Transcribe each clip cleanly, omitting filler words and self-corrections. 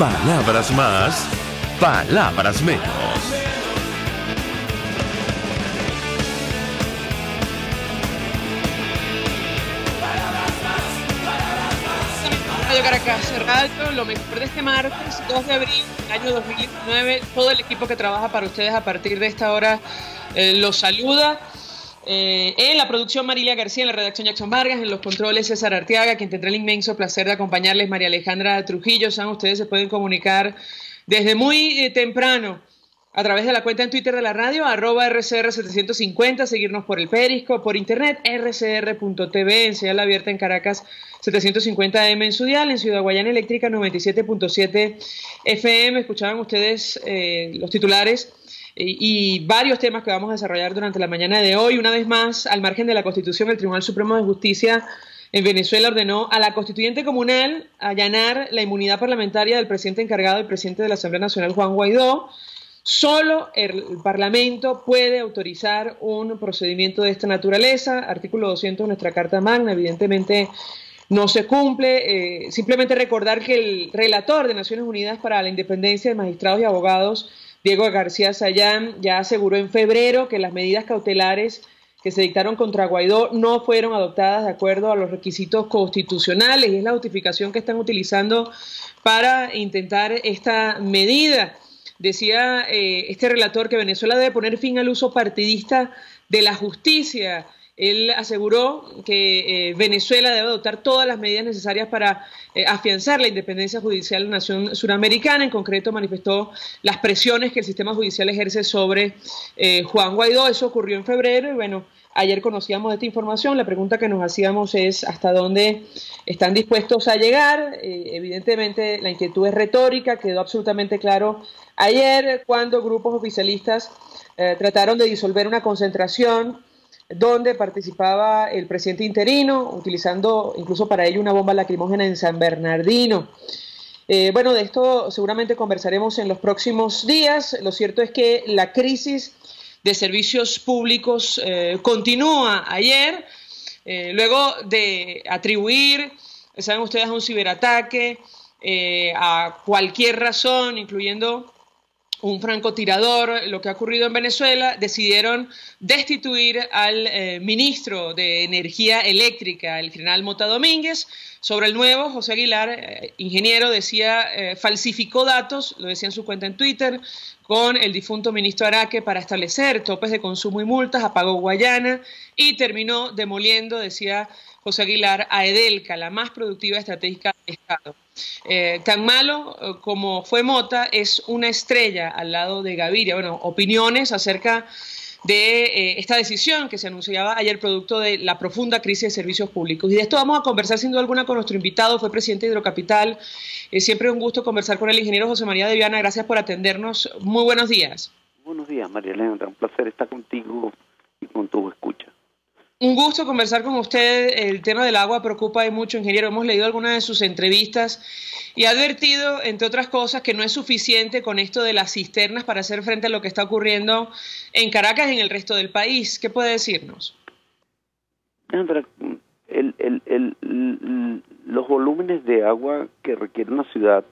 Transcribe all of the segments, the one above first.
Palabras más, palabras menos. Radio Caracas Radio, lo mejor de este martes 2 de abril del año 2019. Todo el equipo que trabaja para ustedes a partir de esta hora los saluda. En la producción Marilia García, en la redacción Jackson Vargas, en los controles César Arteaga, quien tendrá el inmenso placer de acompañarles, María Alejandra Trujillo. Saben, ustedes se pueden comunicar desde muy temprano a través de la cuenta en Twitter de la radio, @RCR750, seguirnos por el Periscope, por internet, rcr.tv, en señal abierta en Caracas, 750M en su dial, en Ciudad Guayana Eléctrica, 97.7 FM. Escuchaban ustedes los titulares y varios temas que vamos a desarrollar durante la mañana de hoy. Una vez más, al margen de la Constitución, el Tribunal Supremo de Justicia en Venezuela ordenó a la constituyente comunal allanar la inmunidad parlamentaria del presidente encargado, el presidente de la Asamblea Nacional, Juan Guaidó. Solo el Parlamento puede autorizar un procedimiento de esta naturaleza. Artículo 200 de nuestra Carta Magna, evidentemente no se cumple. Simplemente recordar que el relator de Naciones Unidas para la Independencia de Magistrados y Abogados, Diego García Sayán, ya aseguró en febrero que las medidas cautelares que se dictaron contra Guaidó no fueron adoptadas de acuerdo a los requisitos constitucionales, y es la justificación que están utilizando para intentar esta medida. Decía este relator que Venezuela debe poner fin al uso partidista de la justicia. Él aseguró que Venezuela debe adoptar todas las medidas necesarias para afianzar la independencia judicial de la nación suramericana. En concreto, manifestó las presiones que el sistema judicial ejerce sobre Juan Guaidó. Eso ocurrió en febrero y bueno, ayer conocíamos esta información. La pregunta que nos hacíamos es hasta dónde están dispuestos a llegar. Evidentemente la inquietud es retórica, quedó absolutamente claro ayer cuando grupos oficialistas trataron de disolver una concentración donde participaba el presidente interino, utilizando incluso para ello una bomba lacrimógena en San Bernardino. Bueno, de esto seguramente conversaremos en los próximos días. Lo cierto es que la crisis de servicios públicos continúa ayer, luego de atribuir, saben ustedes, a un ciberataque, a cualquier razón, incluyendo un francotirador, lo que ha ocurrido en Venezuela, decidieron destituir al ministro de Energía Eléctrica, el general Mota Domínguez. Sobre el nuevo, José Aguilar, ingeniero, decía, falsificó datos, lo decía en su cuenta en Twitter, con el difunto ministro Araque para establecer topes de consumo y multas, apagó Guayana y terminó demoliendo, decía José Aguilar, a Edelca, la más productiva estratégica del Estado. Tan malo como fue Mota, es una estrella al lado de Gaviria. Bueno, opiniones acerca de esta decisión que se anunciaba ayer producto de la profunda crisis de servicios públicos. Y de esto vamos a conversar sin duda alguna con nuestro invitado, fue presidente de Hidrocapital. Siempre un gusto conversar con el ingeniero José María de Viana. Gracias por atendernos. Muy buenos días. Buenos días, María Alejandra. Un placer estar contigo y con tu escucha. Un gusto conversar con usted. El tema del agua preocupa y mucho, ingeniero. Hemos leído algunas de sus entrevistas y ha advertido, entre otras cosas, que no es suficiente con esto de las cisternas para hacer frente a lo que está ocurriendo en Caracas y en el resto del país. ¿Qué puede decirnos? Alejandra, los volúmenes de agua que requiere una ciudad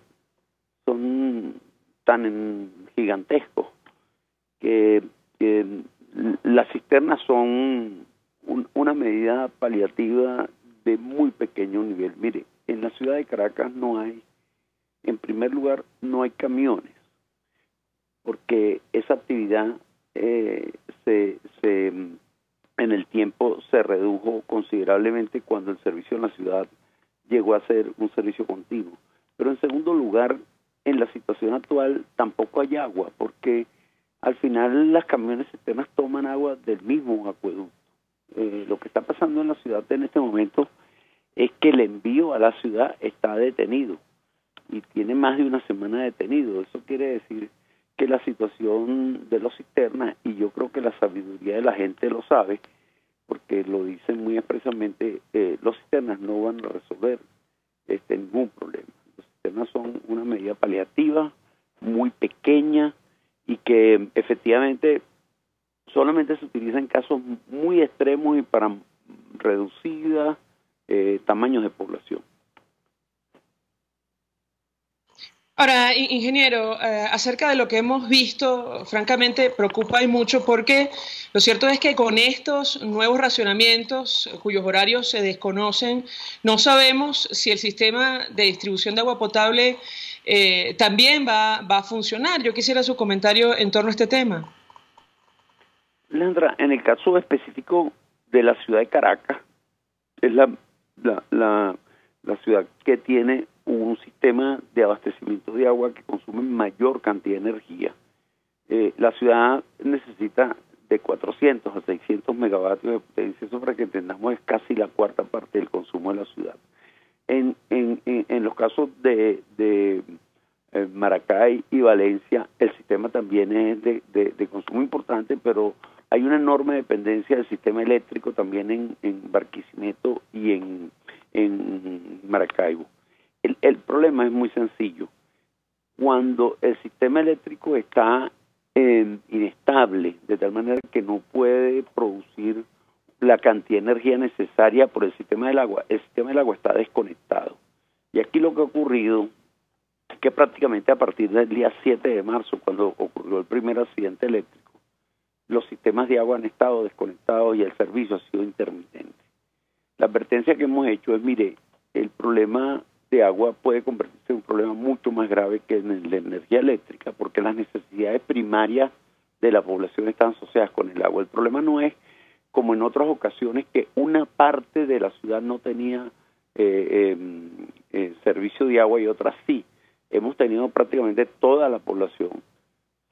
son tan gigantescos que las cisternas son una medida paliativa de muy pequeño nivel. Mire, en la ciudad de Caracas no hay, en primer lugar, no hay camiones, porque esa actividad en el tiempo se redujo considerablemente cuando el servicio en la ciudad llegó a ser un servicio continuo. Pero en segundo lugar, en la situación actual tampoco hay agua, porque al final las camiones cisternas toman agua del mismo acueducto. Lo que está pasando en la ciudad en este momento es que el envío a la ciudad está detenido y tiene más de una semana detenido. Eso quiere decir que la situación de los cisternas, y yo creo que la sabiduría de la gente lo sabe, porque lo dicen muy expresamente, los cisternas no van a resolver ningún problema. Los cisternas son una medida paliativa muy pequeña y que efectivamente solamente se utiliza en casos muy extremos y para reducida tamaños de población. Ahora, ingeniero, acerca de lo que hemos visto, francamente preocupa y mucho porque lo cierto es que con estos nuevos racionamientos, cuyos horarios se desconocen, no sabemos si el sistema de distribución de agua potable también va a funcionar. Yo quisiera su comentario en torno a este tema. Leandra, en el caso específico de la ciudad de Caracas, es la ciudad que tiene un sistema de abastecimiento de agua que consume mayor cantidad de energía. La ciudad necesita de 400 a 600 megavatios de potencia. Eso, para que entendamos, es casi la cuarta parte del consumo de la ciudad. En los casos de Maracay y Valencia, el sistema también es de consumo importante, pero hay una enorme dependencia del sistema eléctrico también en Barquisimeto y en Maracaibo. El problema es muy sencillo. Cuando el sistema eléctrico está inestable, de tal manera que no puede producir la cantidad de energía necesaria por el sistema del agua está desconectado. Y aquí lo que ha ocurrido es que prácticamente a partir del día 7 de marzo, cuando ocurrió el primer accidente eléctrico, los sistemas de agua han estado desconectados y el servicio ha sido intermitente. La advertencia que hemos hecho es, mire, el problema de agua puede convertirse en un problema mucho más grave que en la energía eléctrica, porque las necesidades primarias de la población están asociadas con el agua. El problema no es, como en otras ocasiones, que una parte de la ciudad no tenía servicio de agua y otra sí. Hemos tenido prácticamente toda la población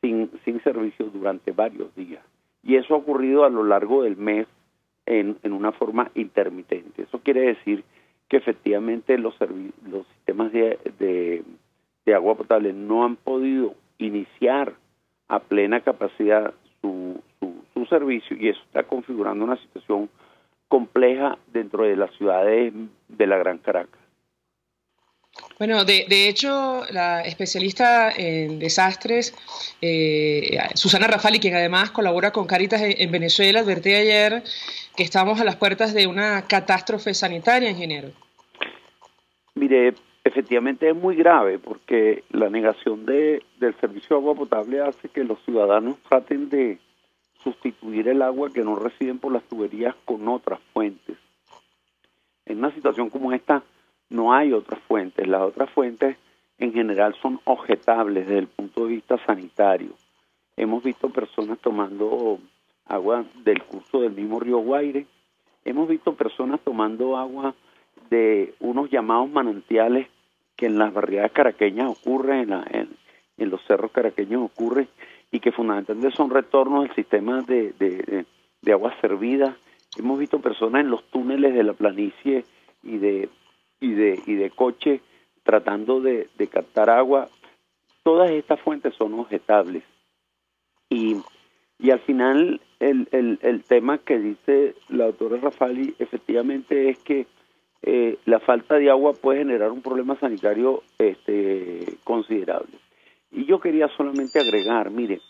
sin servicio durante varios días. Y eso ha ocurrido a lo largo del mes en una forma intermitente. Eso quiere decir que efectivamente los sistemas de agua potable no han podido iniciar a plena capacidad su servicio, y eso está configurando una situación compleja dentro de las ciudades de la Gran Caracas. Bueno, de hecho, la especialista en desastres, Susana Rafali, quien además colabora con Cáritas en Venezuela, advertía ayer que estamos a las puertas de una catástrofe sanitaria, ingeniero. Mire, efectivamente es muy grave, porque la negación del servicio de agua potable hace que los ciudadanos traten de sustituir el agua que no reciben por las tuberías con otras fuentes. En una situación como esta no hay otras fuentes. Las otras fuentes en general son objetables desde el punto de vista sanitario. Hemos visto personas tomando agua del curso del mismo río Guaire. Hemos visto personas tomando agua de unos llamados manantiales que en las barriadas caraqueñas ocurren, en los cerros caraqueños ocurren, y que fundamentalmente son retornos del sistema de aguas servidas. Hemos visto personas en los túneles de la planicie y de coche tratando de captar agua. Todas estas fuentes son objetables. Y al final el tema que dice la doctora Rafali efectivamente es que la falta de agua puede generar un problema sanitario considerable. Y yo quería solamente agregar, mire,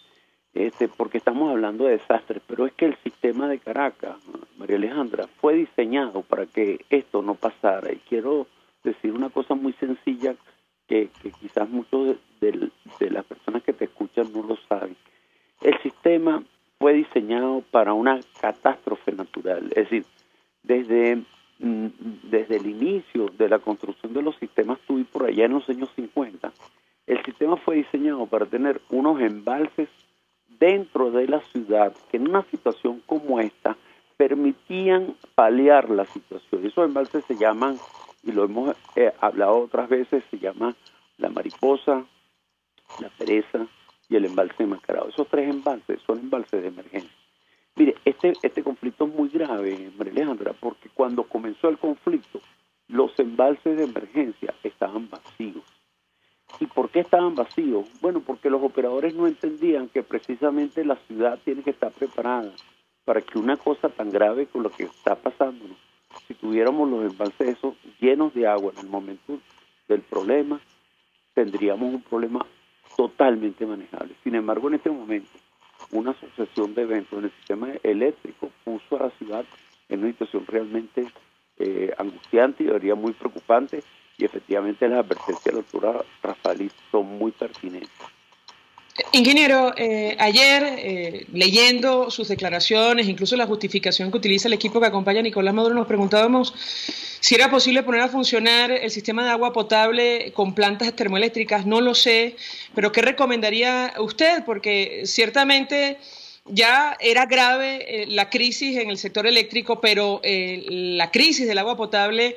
porque estamos hablando de desastres, pero es que el sistema de Caracas, María Alejandra, fue diseñado para que esto no pasara. Y quiero decir una cosa muy sencilla que quizás muchos de las personas que te escuchan no lo saben. El sistema fue diseñado para una catástrofe natural, es decir, desde el inicio de la construcción de los sistemas TUI por allá en los años 50, el sistema fue diseñado para tener unos embalses dentro de la ciudad que en una situación como esta permitían paliar la situación. Esos embalses se llaman, y lo hemos hablado otras veces, se llama la Mariposa, la Pereza y el embalse de Macarao. Esos tres embalses son embalses de emergencia. Mire, este conflicto es muy grave, María Alejandra, porque cuando comenzó el conflicto, los embalses de emergencia estaban vacíos. ¿Y por qué estaban vacíos? Bueno, porque los operadores no entendían que precisamente la ciudad tiene que estar preparada para que una cosa tan grave como lo que está pasando, ¿no? Si tuviéramos los embalses esos llenos de agua en el momento del problema, tendríamos un problema totalmente manejable. Sin embargo, en este momento, una sucesión de eventos en el sistema eléctrico puso a la ciudad en una situación realmente angustiante y muy preocupante, y efectivamente las advertencias de la doctora Raffaelli son muy pertinentes. Ingeniero, ayer leyendo sus declaraciones, incluso la justificación que utiliza el equipo que acompaña a Nicolás Maduro, nos preguntábamos si era posible poner a funcionar el sistema de agua potable con plantas termoeléctricas. No lo sé, pero ¿qué recomendaría usted? Porque ciertamente ya era grave la crisis en el sector eléctrico, pero la crisis del agua potable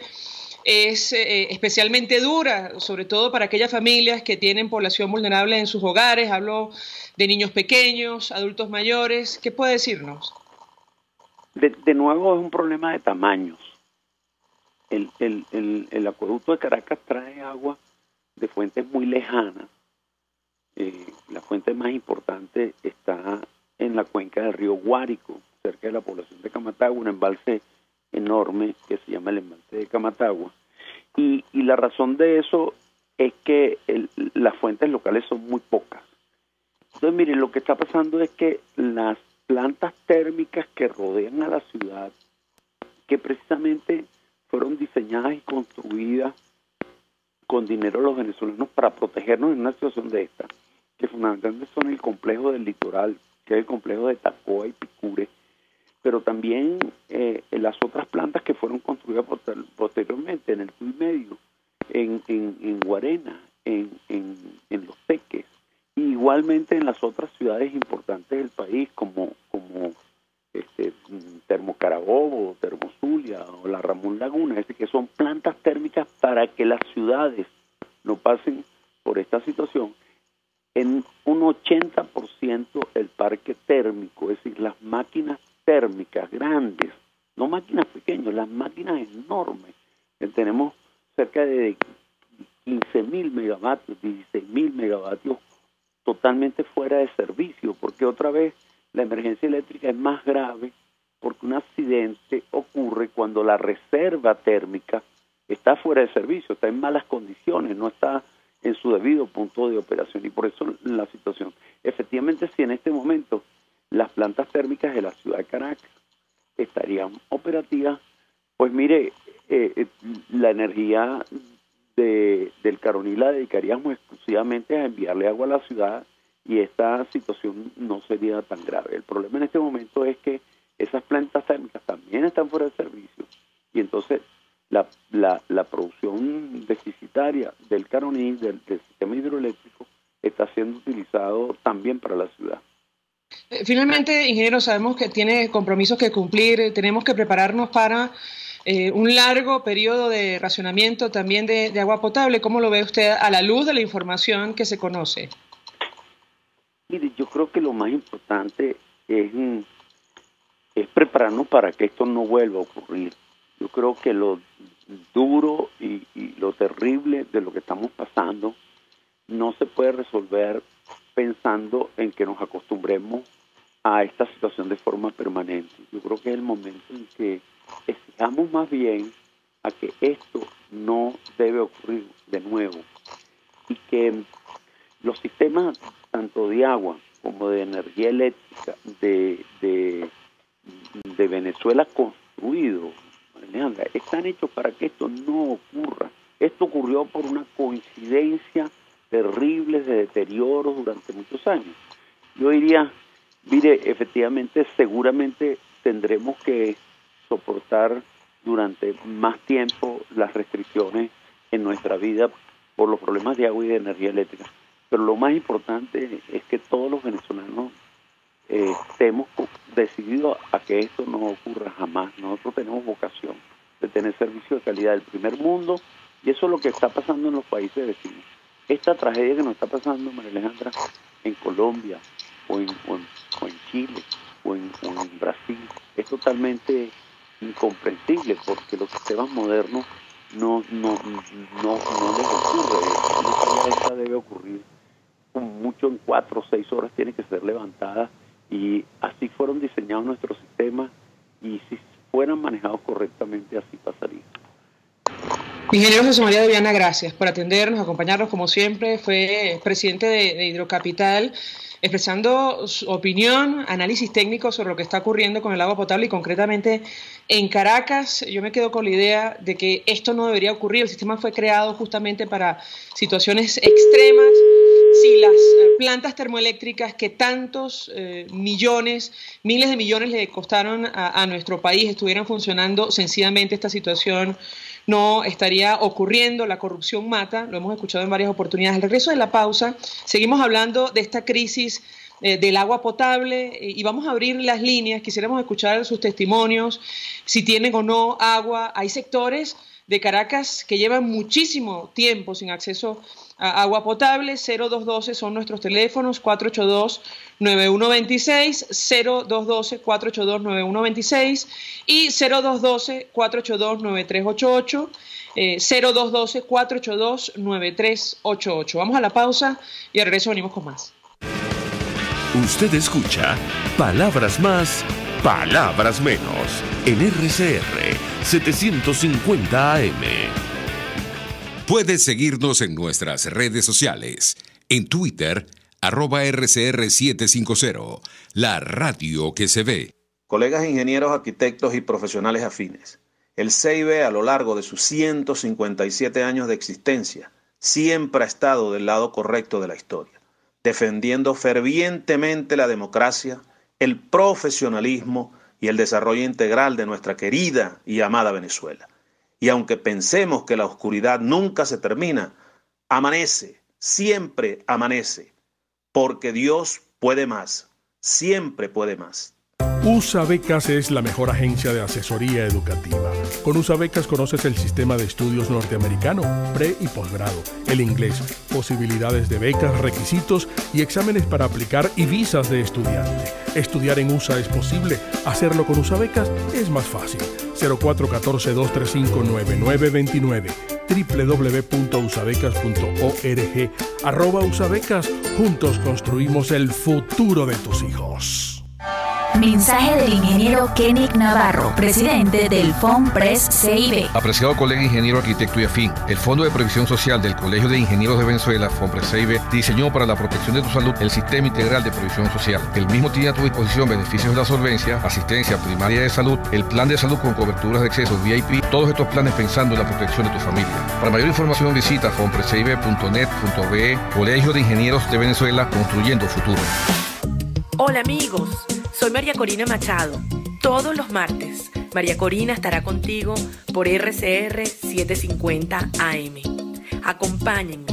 es especialmente dura, sobre todo para aquellas familias que tienen población vulnerable en sus hogares. Hablo de niños pequeños, adultos mayores. ¿Qué puede decirnos? De nuevo es un problema de tamaños. El acueducto de Caracas trae agua de fuentes muy lejanas. La fuente más importante está en la cuenca del río Guárico, cerca de la población de Camatagua, un embalse enorme que se llama el embalse de Camatagua. Y la razón de eso es que las fuentes locales son muy pocas. Entonces, miren, lo que está pasando es que las plantas térmicas que rodean a la ciudad, que precisamente fueron diseñadas y construidas con dinero de los venezolanos para protegernos en una situación de esta, que fundamentalmente son el complejo del litoral, que es el complejo de Tacoa y Picure, pero también las otras plantas que fueron construidas posteriormente en el Tuy Medio, en Guarena, en Los Teques, y igualmente en las otras ciudades importantes del país, como Termocarabobo, Termozulia o la Ramón Laguna, es decir, que son plantas térmicas para que las ciudades no pasen por esta situación. En un 80% el parque térmico, es decir, las máquinas térmicas grandes, no máquinas pequeñas, las máquinas enormes, tenemos cerca de 15.000 megavatios, 16.000 megavatios totalmente fuera de servicio, porque otra vez la emergencia eléctrica es más grave porque un accidente ocurre cuando la reserva térmica está fuera de servicio, está en malas condiciones, no está en su debido punto de operación, y por eso la situación. Efectivamente, si en este momento las plantas térmicas de la ciudad de Caracas estarían operativas, pues mire, la energía del Caroní la dedicaríamos exclusivamente a enviarle agua a la ciudad y esta situación no sería tan grave. El problema en este momento es que esas plantas térmicas también están fuera de servicio y entonces la producción deficitaria del Caroní, del sistema hidroeléctrico, está siendo utilizado también para la ciudad. Finalmente, ingeniero, sabemos que tiene compromisos que cumplir, tenemos que prepararnos para un largo periodo de racionamiento también de agua potable. ¿Cómo lo ve usted a la luz de la información que se conoce? Mire, yo creo que lo más importante es prepararnos para que esto no vuelva a ocurrir. Yo creo que lo duro y lo terrible de lo que estamos pasando no se puede resolver pensando en que nos acostumbremos a esta situación de forma permanente. Yo creo que es el momento en que exijamos más bien a que esto no debe ocurrir de nuevo y que los sistemas tanto de agua como de energía eléctrica de Venezuela construidos, Alejandra, están hechos para que esto no ocurra. Esto ocurrió por una coincidencia terrible de deterioro durante muchos años. Yo diría, mire, efectivamente, seguramente tendremos que soportar durante más tiempo las restricciones en nuestra vida por los problemas de agua y de energía eléctrica. Pero lo más importante es que todos los venezolanos estemos decididos a que esto no ocurra jamás. Nosotros tenemos vocación de tener servicios de calidad del primer mundo y eso es lo que está pasando en los países vecinos. Esta tragedia que nos está pasando, María Alejandra, en Colombia o en Chile o en Brasil es totalmente incomprensible porque los sistemas modernos no les ocurre. Esta debe ocurrir como mucho en 4 o 6 horas, tiene que ser levantada, y así fueron diseñados nuestros sistemas y si fueran manejados correctamente así pasaría. Ingeniero José María de Viana, gracias por atendernos, acompañarnos como siempre. Fue presidente de Hidrocapital, expresando su opinión, análisis técnico sobre lo que está ocurriendo con el agua potable y concretamente en Caracas. Yo me quedo con la idea de que esto no debería ocurrir. El sistema fue creado justamente para situaciones extremas. Si las plantas termoeléctricas que tantos millones, miles de millones le costaron a nuestro país estuvieran funcionando, sencillamente esta situación no estaría ocurriendo. La corrupción mata, lo hemos escuchado en varias oportunidades. Al regreso de la pausa, seguimos hablando de esta crisis del agua potable y vamos a abrir las líneas. Quisiéramos escuchar sus testimonios, si tienen o no agua. Hay sectores de Caracas que llevan muchísimo tiempo sin acceso a agua potable. 0212 son nuestros teléfonos, 482-9126, 0212-482-9126 y 0212-482-9388, 0212-482-9388. Vamos a la pausa y al regreso venimos con más. Usted escucha Palabras Más, Palabras Menos en RCR 750 AM. Puedes seguirnos en nuestras redes sociales. En Twitter, @RCR750, la radio que se ve. Colegas ingenieros, arquitectos y profesionales afines, el CIB a lo largo de sus 157 años de existencia siempre ha estado del lado correcto de la historia, defendiendo fervientemente la democracia, el profesionalismo y el desarrollo integral de nuestra querida y amada Venezuela. Y aunque pensemos que la oscuridad nunca se termina, amanece, siempre amanece, porque Dios puede más, siempre puede más. USA Becas es la mejor agencia de asesoría educativa. Con USA Becas conoces el sistema de estudios norteamericano, pre y posgrado, el inglés, posibilidades de becas, requisitos y exámenes para aplicar y visas de estudiante. Estudiar en USA es posible, hacerlo con USA Becas es más fácil. 0414-235-9929, www.usabecas.org, @usabecas, juntos construimos el futuro de tus hijos. Mensaje del ingeniero Kenick Navarro, presidente del FONPRES CIB. Apreciado colega ingeniero, arquitecto y afín, el Fondo de Previsión Social del Colegio de Ingenieros de Venezuela, FONPRES CIB, diseñó para la protección de tu salud el Sistema Integral de Previsión Social. El mismo tiene a tu disposición beneficios de la solvencia, asistencia primaria de salud, el plan de salud con coberturas de acceso VIP, todos estos planes pensando en la protección de tu familia. Para mayor información visita fonprescib.net.be, Colegio de Ingenieros de Venezuela, construyendo futuro. Hola amigos, soy María Corina Machado. Todos los martes, María Corina estará contigo por RCR 750 AM. Acompáñenme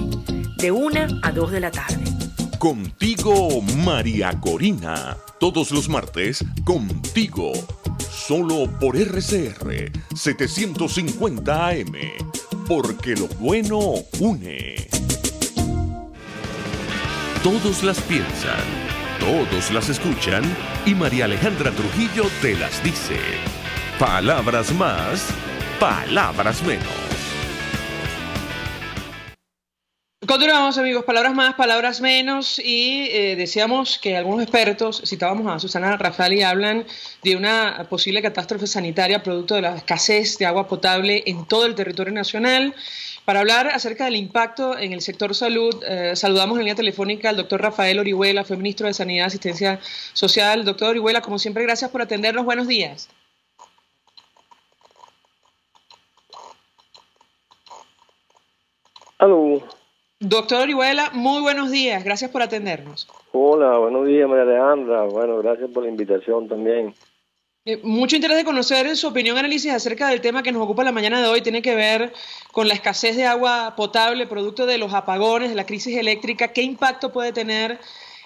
de 1 a 2 de la tarde. Contigo, María Corina. Todos los martes, contigo. Solo por RCR 750 AM. Porque lo bueno une. Todos las piensan, todos las escuchan y María Alejandra Trujillo te las dice. Palabras más, palabras menos. Continuamos, amigos, palabras más, palabras menos, y decíamos que algunos expertos, citábamos a Susana Rafali, hablan de una posible catástrofe sanitaria producto de la escasez de agua potable en todo el territorio nacional. Para hablar acerca del impacto en el sector salud, saludamos en línea telefónica al doctor Rafael Orihuela, fue ministro de Sanidad y Asistencia Social. Doctor Orihuela, como siempre, gracias por atendernos. Buenos días. Aló. Doctor Orihuela, muy buenos días. Gracias por atendernos. Hola, buenos días, María Alejandra. Bueno, gracias por la invitación también. Mucho interés de conocer su opinión, análisis acerca del tema que nos ocupa la mañana de hoy. Tiene que ver con la escasez de agua potable, producto de los apagones, de la crisis eléctrica. ¿Qué impacto puede tener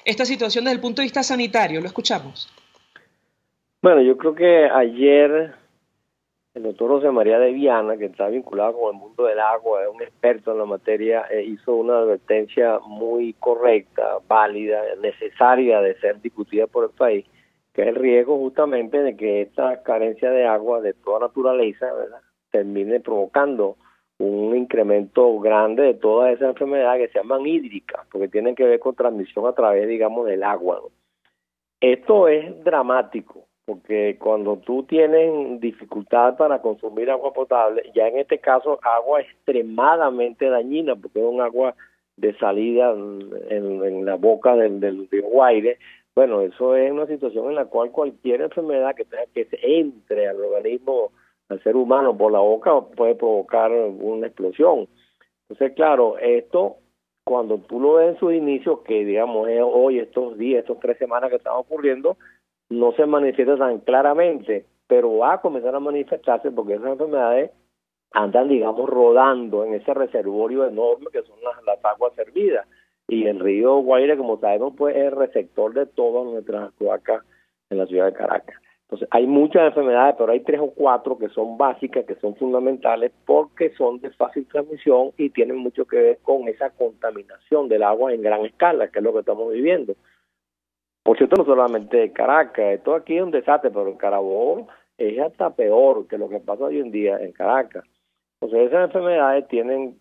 esta situación desde el punto de vista sanitario? Lo escuchamos. Bueno, yo creo que ayer el doctor José María de Viana, que está vinculado con el mundo del agua, es un experto en la materia, hizo una advertencia muy correcta, válida, necesaria de ser discutida por el país, que es el riesgo justamente de que esta carencia de agua de toda naturaleza, ¿verdad?, termine provocando un incremento grande de todas esas enfermedades que se llaman hídricas, porque tienen que ver con transmisión a través, digamos, del agua, ¿no? Esto es dramático, porque cuando tú tienes dificultad para consumir agua potable, ya en este caso agua extremadamente dañina, porque es un agua de salida en la boca del río Guaire, bueno, eso es una situación en la cual cualquier enfermedad que tenga que entre al organismo, al ser humano por la boca, puede provocar una explosión. Entonces, claro, esto, cuando tú lo ves en sus inicios, que digamos es hoy, estos días, estas 3 semanas que están ocurriendo, no se manifiesta tan claramente, pero va a comenzar a manifestarse porque esas enfermedades andan, digamos, rodando en ese reservorio enorme que son las aguas servidas. Y el río Guaire, como sabemos, pues es el receptor de todas nuestras cloacas en la ciudad de Caracas. Entonces, hay muchas enfermedades, pero hay 3 o 4 que son básicas, que son fundamentales, porque son de fácil transmisión y tienen mucho que ver con esa contaminación del agua en gran escala, que es lo que estamos viviendo. Por cierto, no solamente en Caracas, esto aquí es un desastre, pero en Carabobo es hasta peor que lo que pasa hoy en día en Caracas. Entonces, esas enfermedades tienen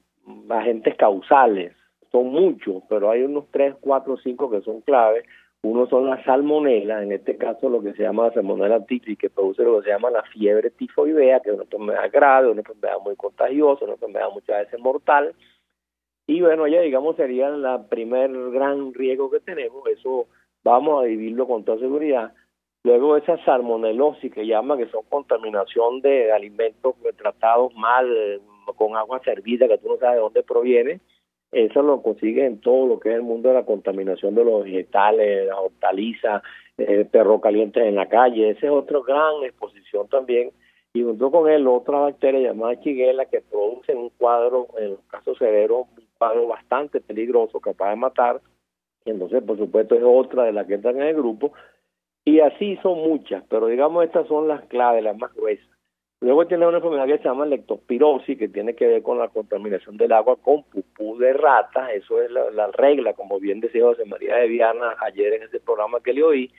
agentes causales, son muchos, pero hay unos 3, 4, 5 que son claves. Uno son las salmonelas, en este caso lo que se llama la salmonela tifus, que produce lo que se llama la fiebre tifoidea, que es una enfermedad grave, una enfermedad muy contagiosa, una enfermedad muchas veces mortal. Y bueno, ya digamos sería el primer gran riesgo que tenemos, eso vamos a vivirlo con toda seguridad. Luego esa salmonelosis que llama, que son contaminación de alimentos tratados mal, con agua servida, que tú no sabes de dónde proviene. Eso lo consigue en todo lo que es el mundo de la contaminación de los vegetales, las hortalizas, perros calientes en la calle. Esa es otra gran exposición también. Y junto con él, otra bacteria llamada Shigella, que produce un cuadro, en los casos severos, un cuadro bastante peligroso, capaz de matar. Y entonces, por supuesto, es otra de las que están en el grupo. Y así son muchas, pero digamos estas son las claves, las más gruesas. Luego tiene una enfermedad que se llama leptospirosis, que tiene que ver con la contaminación del agua con pupú de rata. Eso es la regla, como bien decía José María de Viana ayer en ese programa que le oí.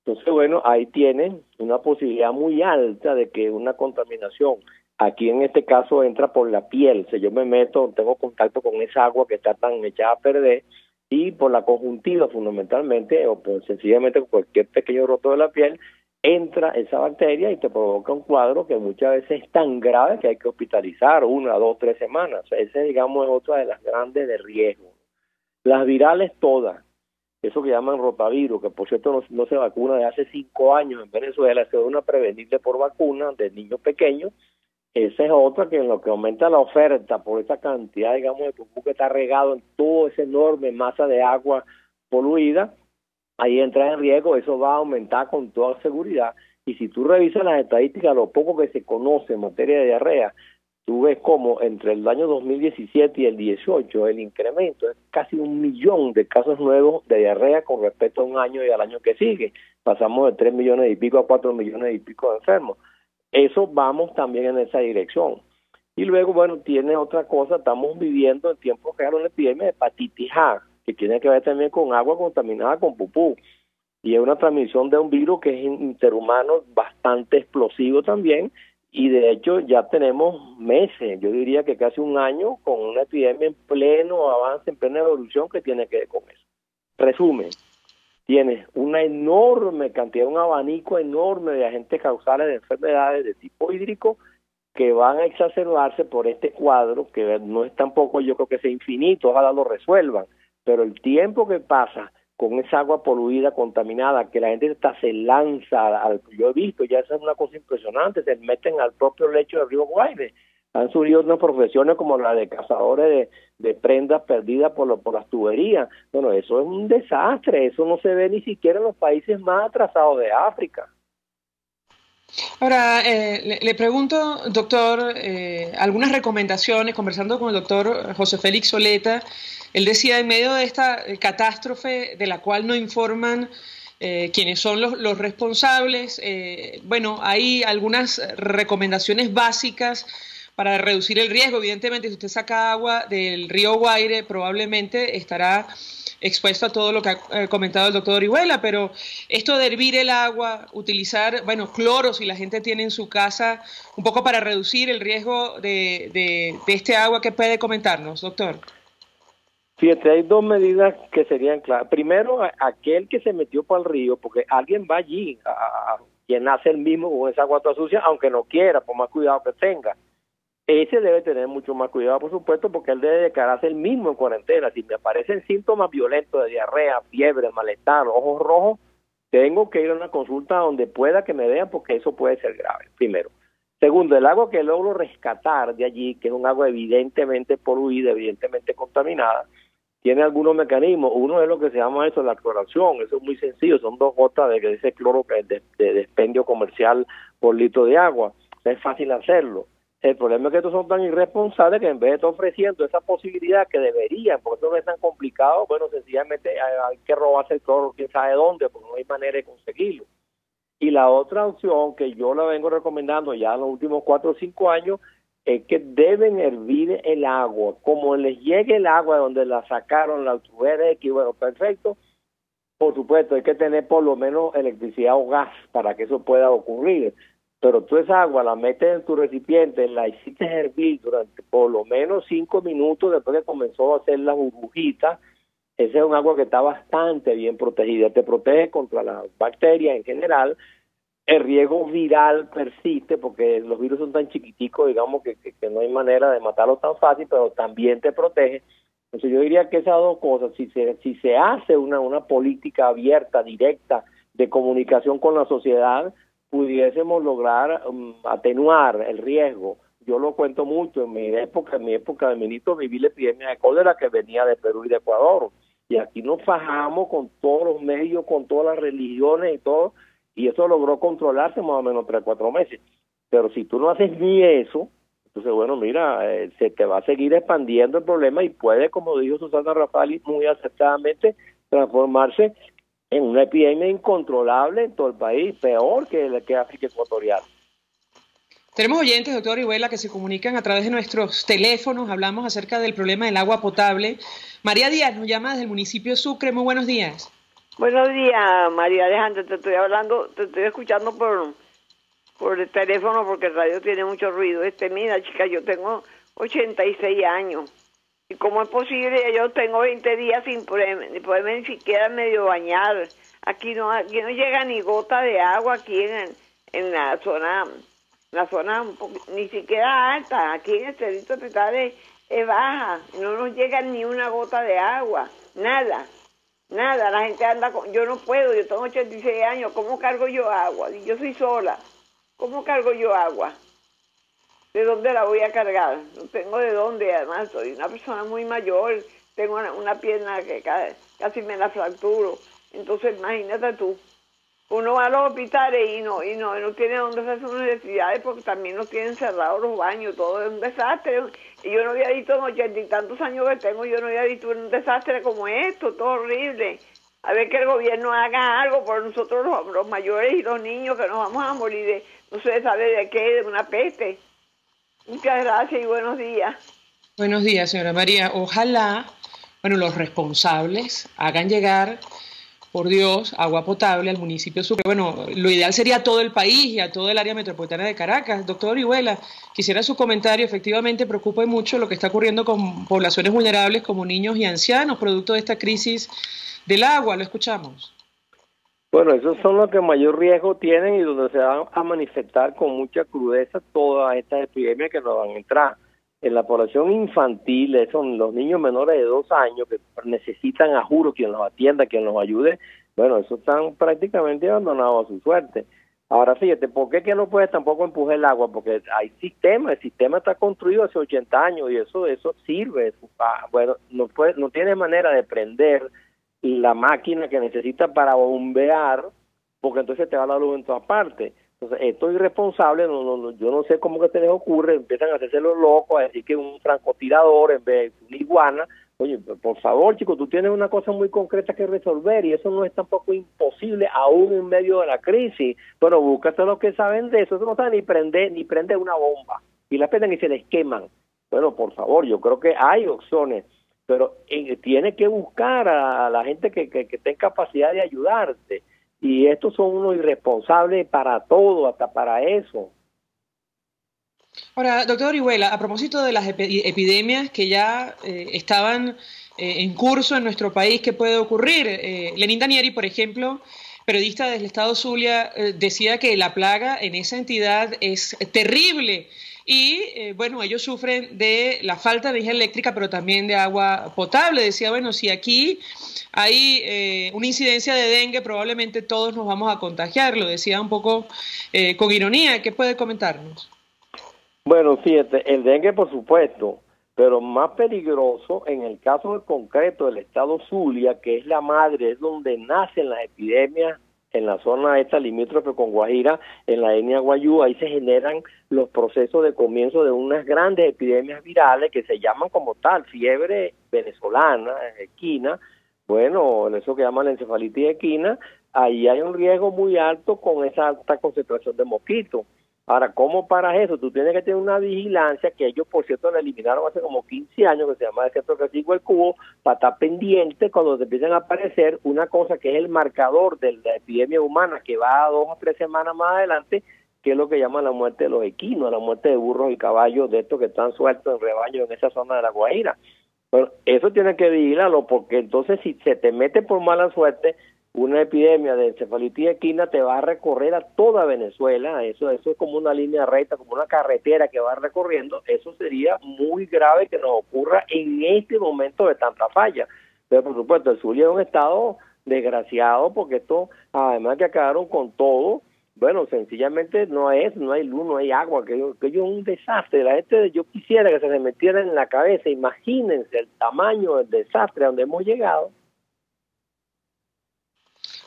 Entonces, bueno, ahí tienen una posibilidad muy alta de que una contaminación, aquí en este caso entra por la piel. Si yo me meto, tengo contacto con esa agua que está tan echada a perder, y por la conjuntiva fundamentalmente, o por sencillamente cualquier pequeño roto de la piel, entra esa bacteria y te provoca un cuadro que muchas veces es tan grave que hay que hospitalizar 1, 2, 3 semanas. O sea, ese, digamos, es otra de las grandes de riesgo. Las virales todas, eso que llaman rotavirus, que por cierto no se vacuna desde hace 5 años en Venezuela, se da una prevenible por vacuna de niños pequeños. Esa es otra que en lo que aumenta la oferta por esa cantidad, digamos, de pupú que está regado en toda esa enorme masa de agua poluida, ahí entra en riesgo, eso va a aumentar con toda seguridad. Y si tú revisas las estadísticas, lo poco que se conoce en materia de diarrea, tú ves como entre el año 2017 y el 18 el incremento es casi 1 millón de casos nuevos de diarrea con respecto a un año y al año que sigue. Pasamos de 3 millones y pico a 4 millones y pico de enfermos. Eso vamos también en esa dirección. Y luego, bueno, tiene otra cosa, estamos viviendo en tiempos reales una epidemia de hepatitis A, que tiene que ver también con agua contaminada con pupú. Y es una transmisión de un virus que es interhumano bastante explosivo también, y de hecho ya tenemos meses, yo diría que casi 1 año, con una epidemia en pleno avance, en plena evolución que tiene que ver con eso. Resumen, tienes una enorme cantidad, un abanico enorme de agentes causales de enfermedades de tipo hídrico que van a exacerbarse por este cuadro, que no es tampoco, yo creo que sea infinito, ojalá lo resuelvan, pero el tiempo que pasa con esa agua poluida, contaminada, que la gente se lanza, yo he visto, ya esa es una cosa impresionante, se meten al propio lecho del río Guaire. Han surgido unas profesiones como la de cazadores de prendas perdidas por las tuberías. Bueno, eso es un desastre, eso no se ve ni siquiera en los países más atrasados de África. Ahora, le pregunto, doctor, algunas recomendaciones, conversando con el doctor José Félix Soleta, él decía, en medio de esta catástrofe de la cual no informan quiénes son los responsables, bueno, hay algunas recomendaciones básicas para reducir el riesgo. Evidentemente, si usted saca agua del río Guaire, probablemente estará expuesto a todo lo que ha comentado el doctor Orihuela, pero esto de hervir el agua, utilizar, bueno, cloro si la gente tiene en su casa, un poco para reducir el riesgo de este agua, ¿qué puede comentarnos, doctor? Fíjate, hay 2 medidas que serían claras. Primero, aquel que se metió para el río, porque alguien va allí quien hace el mismo con esa agua toda sucia, aunque no quiera, por más cuidado que tenga. Ese debe tener mucho más cuidado, por supuesto, porque él debe declararse el mismo en cuarentena. Si me aparecen síntomas violentos de diarrea, fiebre, malestar, ojos rojos, tengo que ir a una consulta donde pueda que me vean, porque eso puede ser grave, primero. Segundo, el agua que logro rescatar de allí, que es un agua evidentemente poluida, evidentemente contaminada, tiene algunos mecanismos. Uno es lo que se llama eso, la cloración. Eso es muy sencillo, son 2 gotas de ese cloro que es de expendio comercial por litro de agua. Es fácil hacerlo. El problema es que estos son tan irresponsables que en vez de estar ofreciendo esa posibilidad que deberían, porque eso no es tan complicado, bueno, sencillamente hay que robarse el cloro quién sabe dónde, porque no hay manera de conseguirlo. Y la otra opción que yo la vengo recomendando ya en los últimos 4 o 5 años es que deben hervir el agua. Como les llegue el agua donde la sacaron, la tubería, bueno, perfecto. Por supuesto, hay que tener por lo menos electricidad o gas para que eso pueda ocurrir. Pero tú esa agua la metes en tu recipiente, la hiciste hervir durante por lo menos 5 minutos después que comenzó a hacer la burbujita. Esa es un agua que está bastante bien protegida, te protege contra las bacterias en general. El riesgo viral persiste porque los virus son tan chiquiticos, digamos, que no hay manera de matarlos tan fácil, pero también te protege. Entonces yo diría que esas 2 cosas, si se hace una política abierta, directa, de comunicación con la sociedad, pudiésemos lograr atenuar el riesgo. Yo lo cuento mucho, en mi época de ministro viví la epidemia de cólera que venía de Perú y de Ecuador, y aquí nos fajamos con todos los medios, con todas las religiones y todo, y eso logró controlarse más o menos 3 o 4 meses. Pero si tú no haces ni eso, entonces bueno, mira, se te va a seguir expandiendo el problema y puede, como dijo Susana Rafali muy acertadamente, transformarse en una epidemia incontrolable en todo el país, peor que la que África Ecuatorial. Tenemos oyentes, doctor Orihuela, que se comunican a través de nuestros teléfonos. Hablamos acerca del problema del agua potable. María Díaz nos llama desde el municipio de Sucre. Muy buenos días. Buenos días, María Alejandra. Te estoy escuchando por el teléfono porque el radio tiene mucho ruido. Mira, chica, yo tengo 86 años. ¿Y cómo es posible? Yo tengo 20 días sin poderme ni siquiera medio bañar. Aquí no llega ni gota de agua aquí en la zona ni siquiera alta. Aquí en el Cerrito Hospital es baja. No nos llega ni una gota de agua. Nada. La gente anda yo no puedo, yo tengo 86 años. ¿Cómo cargo yo agua? Y yo soy sola. ¿Cómo cargo yo agua? ¿De dónde la voy a cargar? No tengo de dónde, además soy una persona muy mayor, tengo una pierna que casi me la fracturo. Entonces imagínate tú, uno va a los hospitales y no tiene dónde hacer sus necesidades porque también nos tienen cerrados los baños, todo es un desastre. Y yo no había visto en 80 y tantos años que tengo, yo no había visto un desastre como esto, todo horrible. A ver que el gobierno haga algo por nosotros los mayores y los niños que nos vamos a morir de, no se sabe de qué, de una peste. Muchas gracias y buenos días. Buenos días, señora María. Ojalá, los responsables hagan llegar, por Dios, agua potable al municipio de Sucre. Lo ideal sería a todo el país y a todo el área metropolitana de Caracas. Doctor Orihuela, quisiera su comentario. Efectivamente, preocupa mucho lo que está ocurriendo con poblaciones vulnerables como niños y ancianos, producto de esta crisis del agua. Lo escuchamos. Bueno, esos son los que mayor riesgo tienen y donde se van a manifestar con mucha crudeza todas estas epidemias que nos van a entrar. En la población infantil, son los niños menores de 2 años que necesitan, a juro, quien los atienda, quien los ayude. Bueno, esos están prácticamente abandonados a su suerte. Ahora fíjate, ¿por qué que no puedes tampoco empujar el agua? Porque hay sistemas, el sistema está construido hace 80 años y eso sirve. No tiene manera de prender la máquina que necesita para bombear, porque entonces te va la luz en todas partes. Entonces, esto es irresponsable, yo no sé cómo que se les ocurre, empiezan a hacerse los locos, a decir que un francotirador en vez de una iguana. Oye, por favor, chicos, tú tienes una cosa muy concreta que resolver y eso no es tampoco imposible, aún en medio de la crisis. Pero búscate los que saben de eso no saben ni prender una bomba, y la prenden y se les queman. Bueno, por favor, yo creo que hay opciones, pero tiene que buscar a la gente que tenga capacidad de ayudarte. Y estos son unos irresponsables para todo, hasta para eso. Ahora, doctor Orihuela, a propósito de las epidemias que ya estaban en curso en nuestro país, ¿qué puede ocurrir? Lenín Danieri, por ejemplo, periodista del estado Zulia, decía que la plaga en esa entidad es terrible. Y bueno, ellos sufren de la falta de energía eléctrica, pero también de agua potable. Decía, bueno, si aquí hay una incidencia de dengue, probablemente todos nos vamos a contagiar. Lo decía un poco con ironía. ¿Qué puede comentarnos? Bueno, fíjate, el dengue por supuesto, pero más peligroso en el caso concreto del estado Zulia, que es la madre, es donde nacen las epidemias en la zona esta limítrofe con Guajira, en la etnia Guayú, ahí se generan los procesos de comienzo de unas grandes epidemias virales que se llaman como tal, fiebre venezolana, equina, bueno, eso que llaman la encefalitis equina, ahí hay un riesgo muy alto con esa alta concentración de mosquitos. Ahora, ¿cómo paras eso? Tú tienes que tener una vigilancia que ellos, por cierto, la eliminaron hace como 15 años, que se llama el Centro Castigo El Cubo, para estar pendiente cuando te empiezan a aparecer una cosa que es el marcador de la epidemia humana, que va a 2 o 3 semanas más adelante, que es lo que llaman la muerte de los equinos, la muerte de burros y caballos de estos que están sueltos en rebaño en esa zona de la Guajira. Bueno, eso tienes que vigilarlo, porque entonces si se te mete por mala suerte una epidemia de encefalitis equina, te va a recorrer a toda Venezuela. Eso es como una línea recta, como una carretera que va recorriendo. Eso sería muy grave que nos ocurra en este momento de tanta falla. Pero por supuesto, el Zulia es un estado desgraciado, porque esto, además que acabaron con todo, bueno, sencillamente no hay luz, no hay agua, que es un desastre. La gente, yo quisiera que se les metiera en la cabeza, imagínense el tamaño del desastre a donde hemos llegado.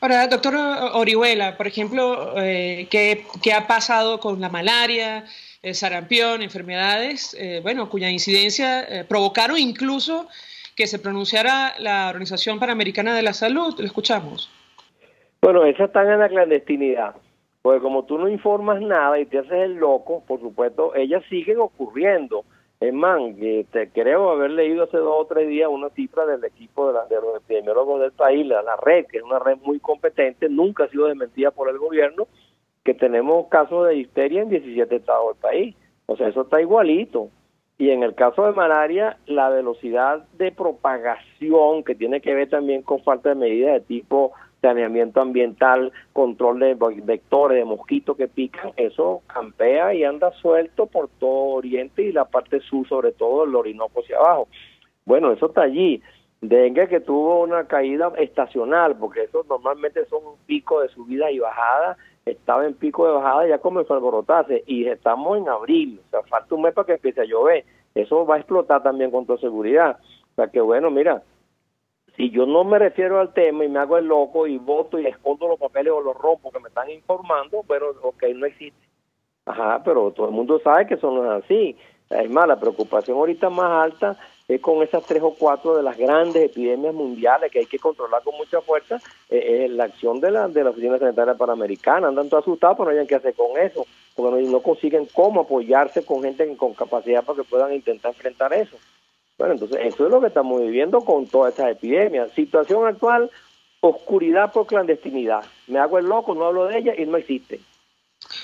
Ahora, doctor Orihuela, por ejemplo, ¿qué ha pasado con la malaria, el sarampión, enfermedades, bueno, cuya incidencia provocaron incluso que se pronunciara la Organización Panamericana de la Salud? Lo escuchamos. Bueno, esas están en la clandestinidad, porque como tú no informas nada y te haces el loco, por supuesto, ellas siguen ocurriendo. Es más, creo haber leído hace 2 o 3 días una cifra del equipo de los epidemiólogos del país, la red, que es una red muy competente, nunca ha sido desmentida por el gobierno, que tenemos casos de difteria en 17 estados del país. O sea, eso está igualito. Y en el caso de malaria, la velocidad de propagación, que tiene que ver también con falta de medidas de tipo saneamiento ambiental, control de vectores, de mosquitos que pican, eso campea y anda suelto por todo Oriente y la parte sur, sobre todo el Orinoco hacia abajo. Bueno, eso está allí. Dengue que tuvo una caída estacional, porque eso normalmente son un pico de subida y bajada, estaba en pico de bajada, ya comenzó a alborotarse, y estamos en abril, o sea, falta un mes para que empiece a llover. Eso va a explotar también con toda seguridad. O sea que bueno, mira, si yo no me refiero al tema y me hago el loco y voto y escondo los papeles o los rompo que me están informando, bueno, ok, no existe. Ajá, pero todo el mundo sabe que eso no es así. Es más, la preocupación ahorita más alta es con esas 3 o 4 de las grandes epidemias mundiales que hay que controlar con mucha fuerza. La acción de la Oficina Sanitaria Panamericana. Andan todos asustados, pero no hayan qué hacer con eso, porque no consiguen cómo apoyarse con gente con capacidad para que puedan intentar enfrentar eso. Bueno, entonces eso es lo que estamos viviendo con todas estas epidemias. Situación actual, oscuridad por clandestinidad. Me hago el loco, no hablo de ella y no existe.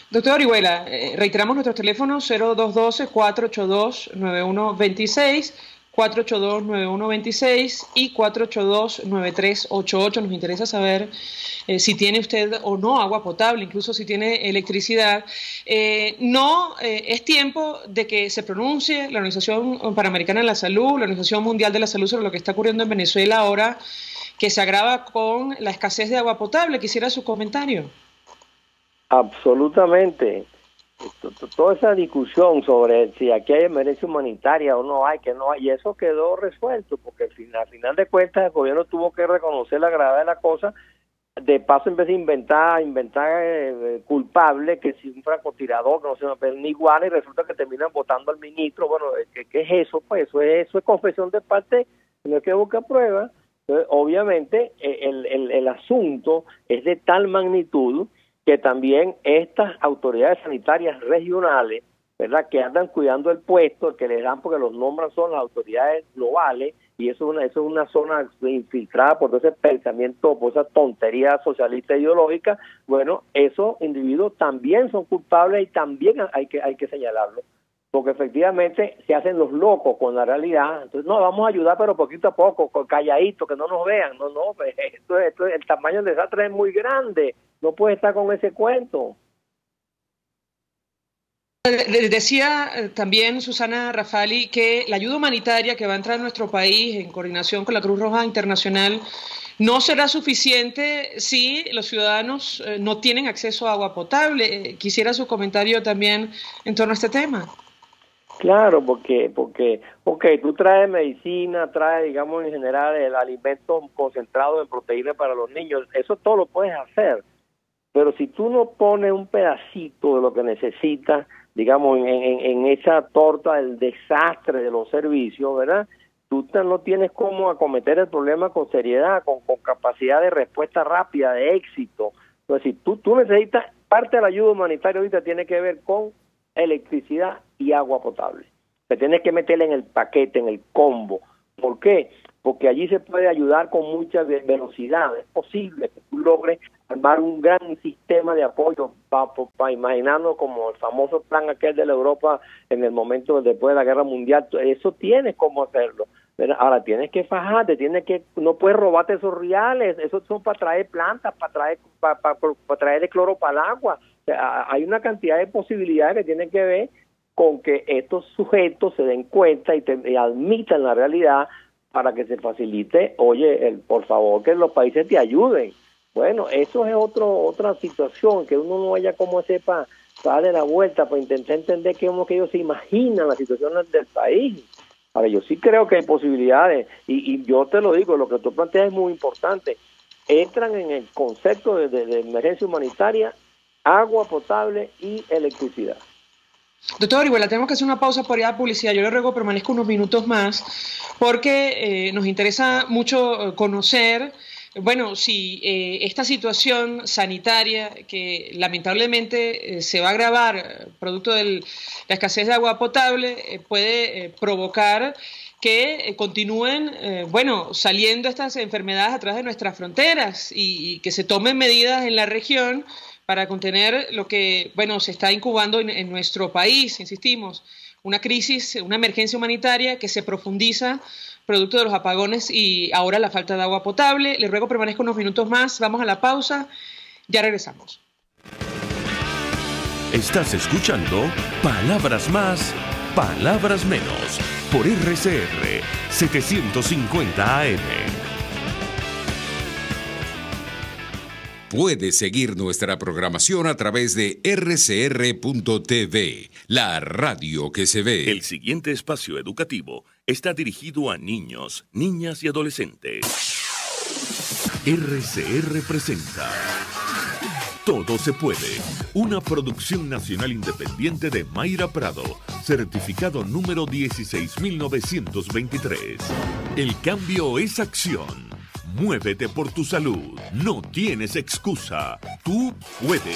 Doctor Orihuela, reiteramos nuestros teléfonos 0212-482-9126, 482-9126 y 482-9388. Nos interesa saber si tiene usted o no agua potable, incluso si tiene electricidad. Es tiempo de que se pronuncie la Organización Panamericana de la Salud, la Organización Mundial de la Salud, sobre lo que está ocurriendo en Venezuela ahora, que se agrava con la escasez de agua potable. Quisiera su comentario. Absolutamente. Toda esa discusión sobre si aquí hay emergencia humanitaria o no hay, que no hay, y eso quedó resuelto, porque al final de cuentas el gobierno tuvo que reconocer la gravedad de la cosa. De paso, en vez de inventar culpable, que si un francotirador, que no se llama ni iguana, y resulta que terminan votando al ministro. Bueno, ¿qué es eso? Pues eso es confesión de parte, no es que busca pruebas. Entonces, obviamente el asunto es de tal magnitud que también estas autoridades sanitarias regionales, ¿verdad?, que andan cuidando el puesto, que les dan, porque los nombran son las autoridades globales, y eso es una zona infiltrada por todo ese pensamiento, por esa tontería socialista ideológica. Bueno, esos individuos también son culpables y también hay que señalarlo, porque efectivamente se hacen los locos con la realidad. Entonces, no, vamos a ayudar, pero poquito a poco, calladito, que no nos vean. No, esto, el tamaño del desastre es muy grande, no puede estar con ese cuento. Decía también Susana Rafali que la ayuda humanitaria que va a entrar a nuestro país en coordinación con la Cruz Roja Internacional no será suficiente si los ciudadanos no tienen acceso a agua potable. Quisiera su comentario también en torno a este tema. Claro, porque tú traes medicina, traes, digamos, en general el alimento concentrado en proteínas para los niños, eso todo lo puedes hacer, pero si tú no pones un pedacito de lo que necesitas, digamos, en esa torta del desastre de los servicios, ¿verdad? Tú no tienes cómo acometer el problema con seriedad, con capacidad de respuesta rápida, de éxito. Entonces, si tú necesitas, parte de la ayuda humanitaria ahorita tiene que ver con electricidad y agua potable. Te tienes que meterle en el paquete, en el combo. ¿Por qué? Porque allí se puede ayudar con mucha velocidad. Es posible que tú logres armar un gran sistema de apoyo para imaginarnos como el famoso plan aquel de la Europa en el momento después de la Guerra Mundial. Eso tienes cómo hacerlo. Pero ahora tienes que fajarte, no puedes robarte esos reales, esos son para traer plantas, para traer el cloro para el agua. O sea, hay una cantidad de posibilidades que tienen que ver con que estos sujetos se den cuenta y admitan la realidad para que se facilite, por favor, que los países te ayuden. Bueno, eso es otra situación, que uno no vaya como sepa darle la vuelta para intentar entender cómo que ellos se imaginan las situaciones del país. Ahora, yo sí creo que hay posibilidades, y yo te lo digo, lo que tú planteas es muy importante. Entran en el concepto de emergencia humanitaria, agua potable y electricidad. Doctor, igual tenemos que hacer una pausa por ir a publicidad. Yo le ruego permanezca unos minutos más, porque nos interesa mucho conocer, bueno, si esta situación sanitaria que lamentablemente se va a agravar producto de la escasez de agua potable puede provocar que continúen, saliendo estas enfermedades a través de nuestras fronteras y que se tomen medidas en la región para contener lo que, se está incubando en nuestro país, insistimos, una crisis, una emergencia humanitaria que se profundiza producto de los apagones y ahora la falta de agua potable. Les ruego permanezca unos minutos más, vamos a la pausa, ya regresamos. Estás escuchando Palabras Más, Palabras Menos, por RCR 750 AM. Puedes seguir nuestra programación a través de rcr.tv, la radio que se ve. El siguiente espacio educativo está dirigido a niños, niñas y adolescentes. RCR presenta Todo se puede, una producción nacional independiente de Mayra Prado, certificado número 16923. El cambio es acción. Muévete por tu salud. No tienes excusa. Tú puedes.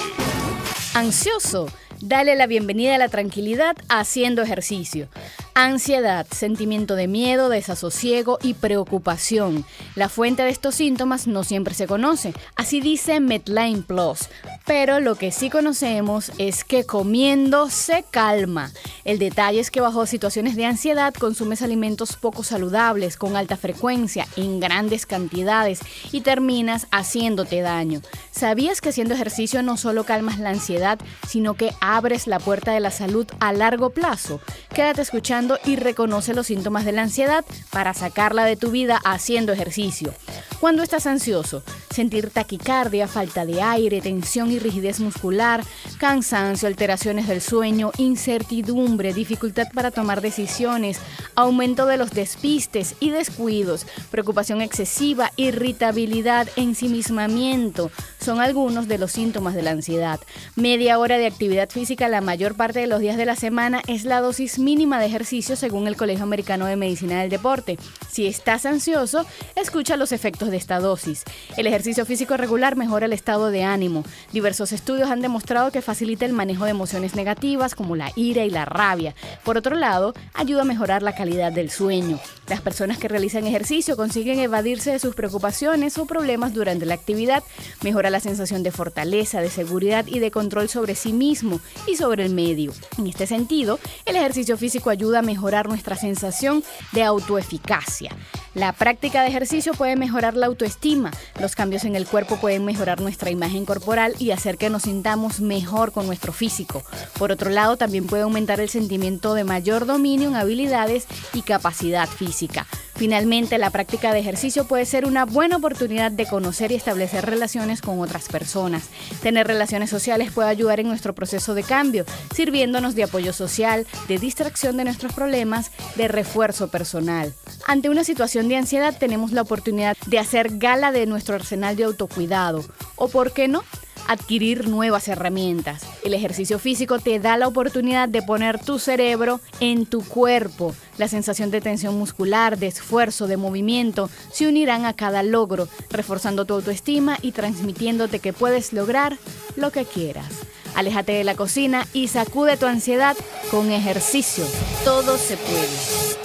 ¿Ansioso? Dale la bienvenida a la tranquilidad haciendo ejercicio. Ansiedad, sentimiento de miedo, desasosiego y preocupación. La fuente de estos síntomas no siempre se conoce, así dice Medline Plus. Pero lo que sí conocemos es que comiendo se calma. El detalle es que bajo situaciones de ansiedad consumes alimentos poco saludables, con alta frecuencia, en grandes cantidades y terminas haciéndote daño. ¿Sabías que haciendo ejercicio no solo calmas la ansiedad, sino que abres la puerta de la salud a largo plazo? Quédate escuchando y reconoce los síntomas de la ansiedad para sacarla de tu vida haciendo ejercicio. Cuando estás ansioso, sentir taquicardia, falta de aire, tensión y rigidez muscular, cansancio, alteraciones del sueño, incertidumbre, dificultad para tomar decisiones, aumento de los despistes y descuidos, preocupación excesiva, irritabilidad, ensimismamiento, son algunos de los síntomas de la ansiedad. Media hora de actividad física la mayor parte de los días de la semana es la dosis mínima de ejercicio según el Colegio Americano de Medicina del Deporte. Si estás ansioso, escucha los efectos de esta dosis. El ejercicio físico regular mejora el estado de ánimo. Diversos estudios han demostrado que facilita el manejo de emociones negativas como la ira y la rabia. Por otro lado, ayuda a mejorar la calidad del sueño. Las personas que realizan ejercicio consiguen evadirse de sus preocupaciones o problemas durante la actividad, mejora la sensación de fortaleza, de seguridad y de control sobre sí mismo y sobre el medio. En este sentido, el ejercicio físico ayuda a mejorar nuestra sensación de autoeficacia. La práctica de ejercicio puede mejorar la autoestima, los cambios en el cuerpo pueden mejorar nuestra imagen corporal y hacer que nos sintamos mejor con nuestro físico. Por otro lado, también puede aumentar el sentimiento de mayor dominio en habilidades y capacidad física. Finalmente, la práctica de ejercicio puede ser una buena oportunidad de conocer y establecer relaciones con otras personas. Tener relaciones sociales puede ayudar en nuestro proceso de cambio, sirviéndonos de apoyo social, de distracción de nuestros problemas, de refuerzo personal. Ante una situación de ansiedad, tenemos la oportunidad de hacer gala de nuestro arsenal de autocuidado. ¿O por qué no? Adquirir nuevas herramientas. El ejercicio físico te da la oportunidad de poner tu cerebro en tu cuerpo. La sensación de tensión muscular, de esfuerzo, de movimiento se unirán a cada logro, reforzando tu autoestima y transmitiéndote que puedes lograr lo que quieras. Aléjate de la cocina y sacude tu ansiedad con ejercicio. Todo se puede.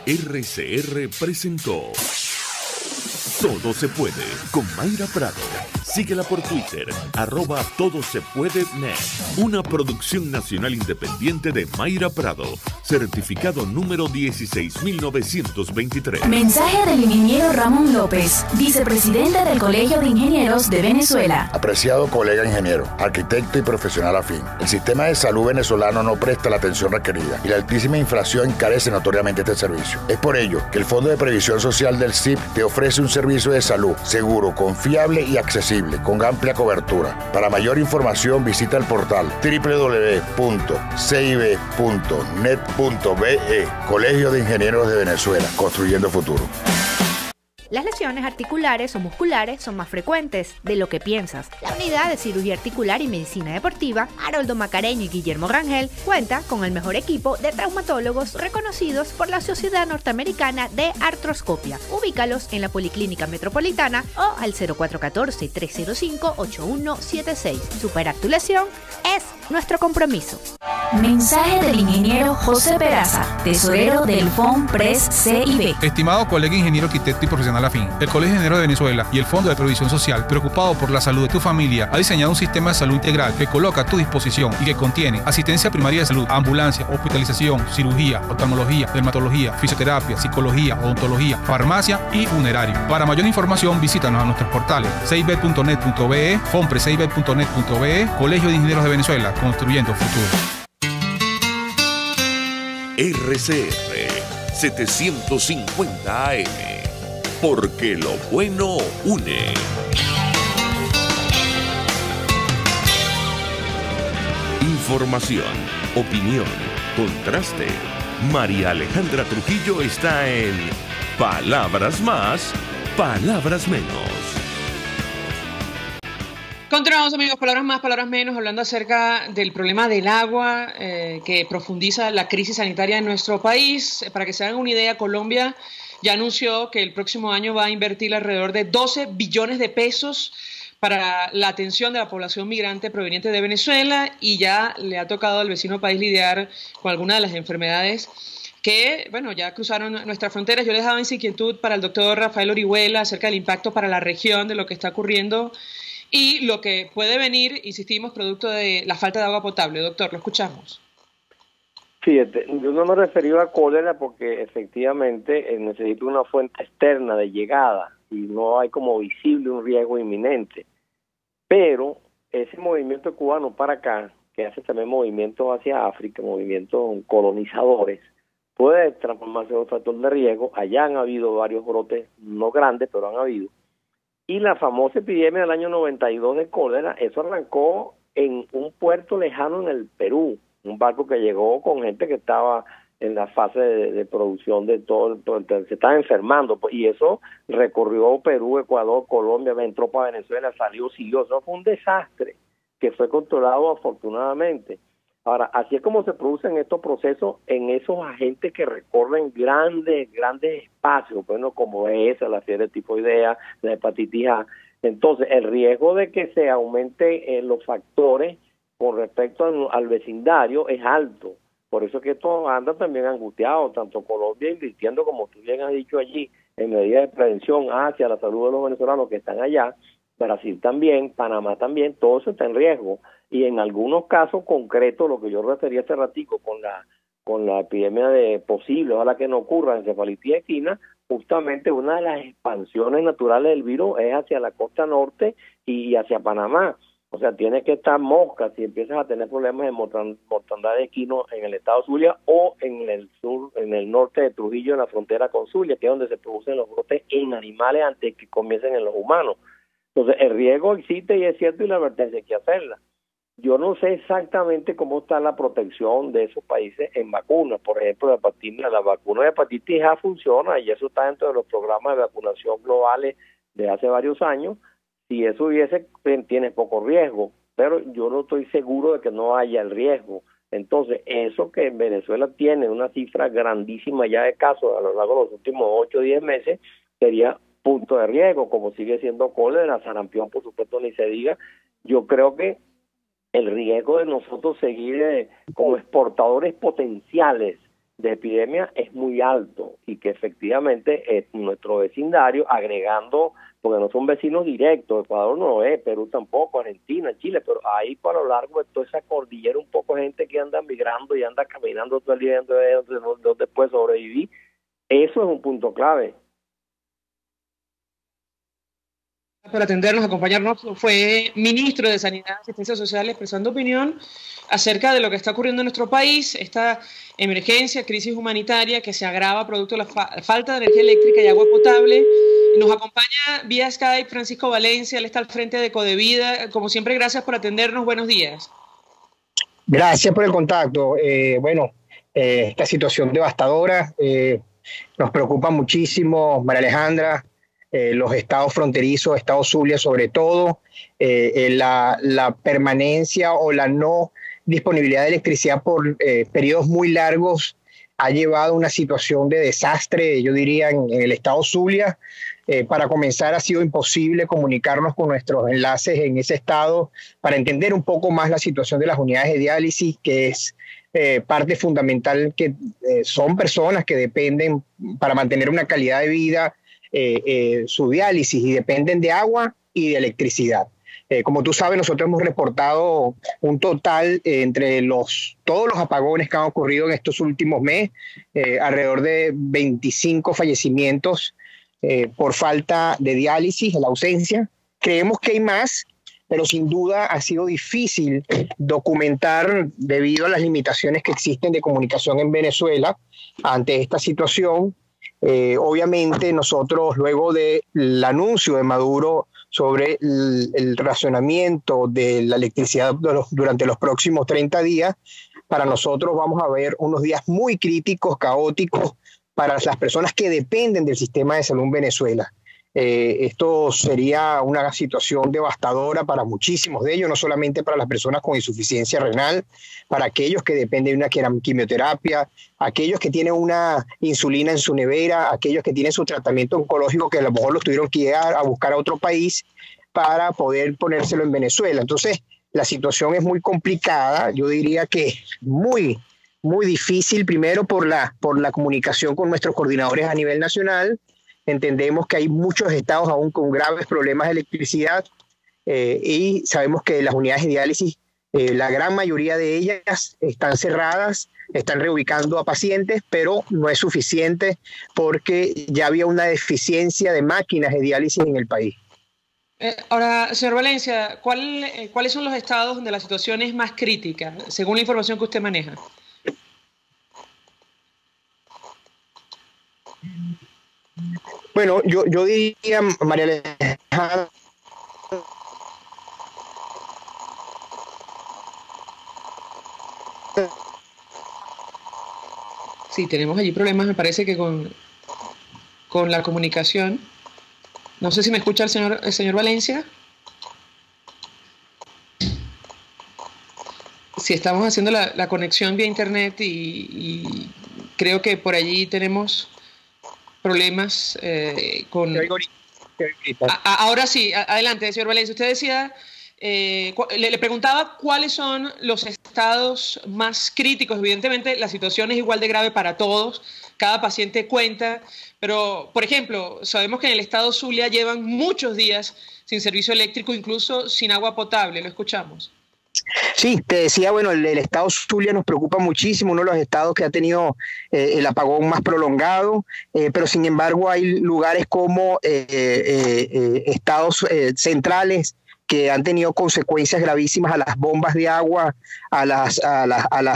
RCR presentó Todo se puede con Mayra Prado. Síguela por Twitter, @todosepuedenet. Una producción nacional independiente de Mayra Prado. Certificado número 16923. Mensaje del ingeniero Ramón López, vicepresidente del Colegio de Ingenieros de Venezuela. Apreciado colega ingeniero, arquitecto y profesional afín, el sistema de salud venezolano no presta la atención requerida y la altísima inflación encarece notoriamente este servicio. Es por ello que el Fondo de Previsión Social del CIP te ofrece un servicio de salud seguro, confiable y accesible, con amplia cobertura. Para mayor información visita el portal www.cib.net.be. Colegio de Ingenieros de Venezuela, construyendo futuro. Las lesiones articulares o musculares son más frecuentes de lo que piensas. La Unidad de Cirugía Articular y Medicina Deportiva, Haroldo Macareño y Guillermo Rangel, cuenta con el mejor equipo de traumatólogos reconocidos por la Sociedad Norteamericana de Artroscopia. Ubícalos en la Policlínica Metropolitana o al 0414-305-8176. Superar tu lesión es nuestro compromiso. Mensaje del ingeniero José Peraza, tesorero del FOMPRES CIB. Estimado colega ingeniero, arquitecto y profesional afín, el Colegio de Ingenieros de Venezuela y el Fondo de Previsión Social, preocupado por la salud de tu familia, ha diseñado un sistema de salud integral que coloca a tu disposición y que contiene asistencia primaria de salud, ambulancia, hospitalización, cirugía, oftalmología, dermatología, fisioterapia, psicología, odontología, farmacia y funerario. Para mayor información, visítanos a nuestros portales cib.net.be, fomprescib.net.be, Colegio de Ingenieros de Venezuela, construyendo futuro. RCR 750 AM, porque lo bueno une. Información, opinión, contraste. María Alejandra Trujillo está en Palabras Más, Palabras Menos. Continuamos, amigos, palabras más, palabras menos, hablando acerca del problema del agua que profundiza la crisis sanitaria en nuestro país. Para que se hagan una idea, Colombia ya anunció que el próximo año va a invertir alrededor de 12 billones de pesos para la atención de la población migrante proveniente de Venezuela, y ya le ha tocado al vecino país lidiar con algunas de las enfermedades que, bueno, ya cruzaron nuestras fronteras. Yo les daba esa inquietud para el doctor Rafael Orihuela acerca del impacto para la región de lo que está ocurriendo y lo que puede venir, insistimos, producto de la falta de agua potable. Doctor, lo escuchamos. Fíjate, yo no me refería a cólera porque efectivamente necesita una fuente externa de llegada y no hay como visible un riesgo inminente. Pero ese movimiento cubano para acá, que hace también movimientos hacia África, movimientos colonizadores, puede transformarse en un factor de riesgo. Allá han habido varios brotes, no grandes, pero han habido. Y la famosa epidemia del año 92 de cólera, eso arrancó en un puerto lejano en el Perú, un barco que llegó con gente que estaba en la fase de producción de todo, se estaba enfermando, y eso recorrió Perú, Ecuador, Colombia, entró para Venezuela, salió, siguió. Eso fue un desastre que fue controlado afortunadamente. Ahora, así es como se producen estos procesos en esos agentes que recorren grandes espacios, bueno, como esa, la fiebre tifoidea, la hepatitis A. Entonces, el riesgo de que se aumente los factores con respecto al vecindario es alto. Por eso es que estos andan también angustiados, tanto Colombia invirtiendo, como tú bien has dicho allí, en medidas de prevención hacia la salud de los venezolanos que están allá, Brasil también, Panamá también, todo eso está en riesgo. Y en algunos casos concretos, lo que yo refería hace ratico con la epidemia de posible, ojalá que no ocurra, encefalitis equina, justamente una de las expansiones naturales del virus es hacia la costa norte y hacia Panamá. O sea, tienes que estar mosca si empiezas a tener problemas de mortandad de equino en el estado Zulia o en el sur, en el norte de Trujillo, en la frontera con Zulia, que es donde se producen los brotes en animales antes que comiencen en los humanos. Entonces, el riesgo existe y es cierto, y la advertencia hay que hacerla. Yo no sé exactamente cómo está la protección de esos países en vacunas. Por ejemplo, la vacuna de hepatitis A funciona y eso está dentro de los programas de vacunación globales de hace varios años. Si eso hubiese, tienes poco riesgo, pero yo no estoy seguro de que no haya el riesgo. Entonces, eso que en Venezuela tiene una cifra grandísima ya de casos a lo largo de los últimos 8 o 10 meses, sería punto de riesgo, como sigue siendo cólera, sarampión, por supuesto, ni se diga. Yo creo que el riesgo de nosotros seguir como exportadores potenciales de epidemia es muy alto y que efectivamente nuestro vecindario, agregando, porque no son vecinos directos, Ecuador no es, Perú tampoco, Argentina, Chile, pero ahí para lo largo de toda esa cordillera un poco gente que anda migrando y anda caminando todo el día donde puede sobrevivir. Eso es un punto clave. Para atendernos, acompañarnos, fue ministro de Sanidad y Asistencia Social expresando opinión acerca de lo que está ocurriendo en nuestro país, esta emergencia, crisis humanitaria que se agrava producto de la falta de energía eléctrica y agua potable. Nos acompaña vía Skype Francisco Valencia, él está al frente de Codevida. Como siempre, gracias por atendernos, buenos días. Gracias por el contacto. Esta situación devastadora nos preocupa muchísimo, María Alejandra. Los estados fronterizos, estado Zulia sobre todo, la permanencia o la no disponibilidad de electricidad por periodos muy largos ha llevado a una situación de desastre, yo diría, en el estado Zulia. Para comenzar, ha sido imposible comunicarnos con nuestros enlaces en ese estado para entender un poco más la situación de las unidades de diálisis, que es parte fundamental, que son personas que dependen para mantener una calidad de vida su diálisis y dependen de agua y de electricidad. Como tú sabes, nosotros hemos reportado un total entre todos los apagones que han ocurrido en estos últimos meses, alrededor de 25 fallecimientos por falta de diálisis, en la ausencia. Creemos que hay más, pero sin duda ha sido difícil documentar debido a las limitaciones que existen de comunicación en Venezuela ante esta situación. Obviamente nosotros, luego del anuncio de Maduro sobre el racionamiento de la electricidad durante los próximos 30 días, para nosotros vamos a ver unos días muy críticos, caóticos para las personas que dependen del sistema de salud en Venezuela. Esto sería una situación devastadora para muchísimos de ellos, no solamente para las personas con insuficiencia renal, para aquellos que dependen de una quimioterapia, aquellos que tienen una insulina en su nevera, aquellos que tienen su tratamiento oncológico que a lo mejor los tuvieron que ir a buscar a otro país para poder ponérselo en Venezuela. Entonces, la situación es muy complicada, yo diría que muy, muy difícil, primero por la comunicación con nuestros coordinadores a nivel nacional. Entendemos que hay muchos estados aún con graves problemas de electricidad y sabemos que las unidades de diálisis, la gran mayoría de ellas están cerradas, están reubicando a pacientes, pero no es suficiente porque ya había una deficiencia de máquinas de diálisis en el país. Ahora, señor Valencia, ¿cuáles son los estados donde la situación es más crítica, según la información que usted maneja? Bueno, yo diría, María Alejandra, sí, tenemos allí problemas, me parece que con la comunicación. No sé si me escucha el señor Valencia. Sí, estamos haciendo la conexión vía internet y creo que por allí tenemos problemas con... Ahora sí, adelante, señor Valencia. Usted decía, le preguntaba cuáles son los estados estados más críticos. Evidentemente, la situación es igual de grave para todos. Cada paciente cuenta. Pero, por ejemplo, sabemos que en el estado Zulia llevan muchos días sin servicio eléctrico, incluso sin agua potable. Lo escuchamos. Sí, te decía, bueno, el estado Zulia nos preocupa muchísimo, uno de los estados que ha tenido el apagón más prolongado, pero sin embargo hay lugares como estados centrales que han tenido consecuencias gravísimas a las bombas de agua, a las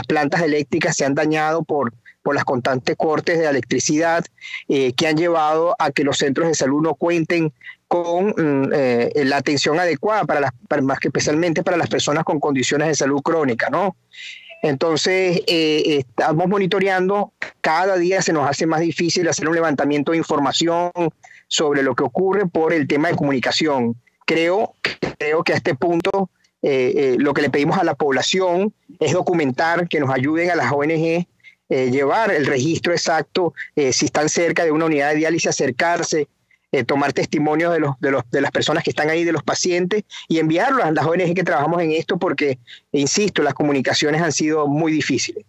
plantas eléctricas, se han dañado por las constantes cortes de electricidad que han llevado a que los centros de salud no cuenten con la atención adecuada más que especialmente para las personas con condiciones de salud crónica, ¿no? Entonces, estamos monitoreando, cada día se nos hace más difícil hacer un levantamiento de información sobre lo que ocurre por el tema de comunicación. Creo que a este punto lo que le pedimos a la población es documentar, que nos ayuden a las ONG, llevar el registro exacto, si están cerca de una unidad de diálisis, acercarse, tomar testimonios de las personas que están ahí, de los pacientes, y enviarlos a las ONG que trabajamos en esto, porque, insisto, las comunicaciones han sido muy difíciles.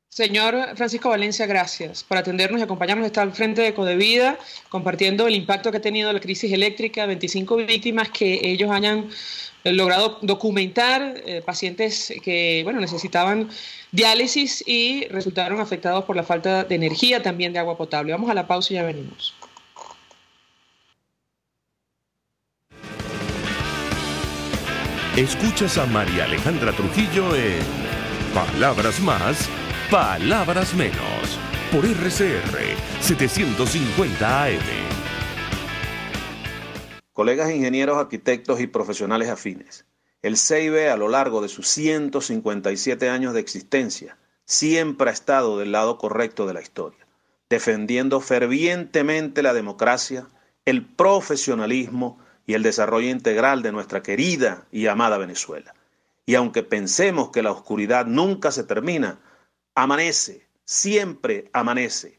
Señor Francisco Valencia, gracias por atendernos y acompañarnos. Está al frente de Codevida, compartiendo el impacto que ha tenido la crisis eléctrica, 25 víctimas que ellos hayan logrado documentar, pacientes que necesitaban diálisis y resultaron afectados por la falta de energía, también de agua potable. Vamos a la pausa y ya venimos. Escuchas a María Alejandra Trujillo en Palabras Más, Palabras Menos, por RCR 750 AM. Colegas ingenieros, arquitectos y profesionales afines, el CIB a lo largo de sus 157 años de existencia siempre ha estado del lado correcto de la historia, defendiendo fervientemente la democracia, el profesionalismo y el desarrollo integral de nuestra querida y amada Venezuela. Y aunque pensemos que la oscuridad nunca se termina, amanece, siempre amanece,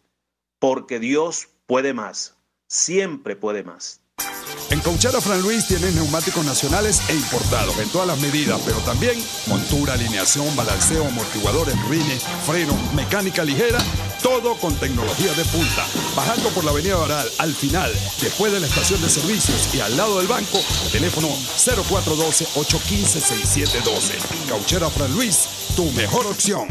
porque Dios puede más, siempre puede más. En Cauchera Fran Luis tienes neumáticos nacionales e importados en todas las medidas, pero también montura, alineación, balanceo, amortiguadores, rines, freno, mecánica ligera, todo con tecnología de punta. Bajando por la avenida Baral, al final, después de la estación de servicios y al lado del banco, teléfono 0412-815-6712. Cauchera Fran Luis, tu mejor opción.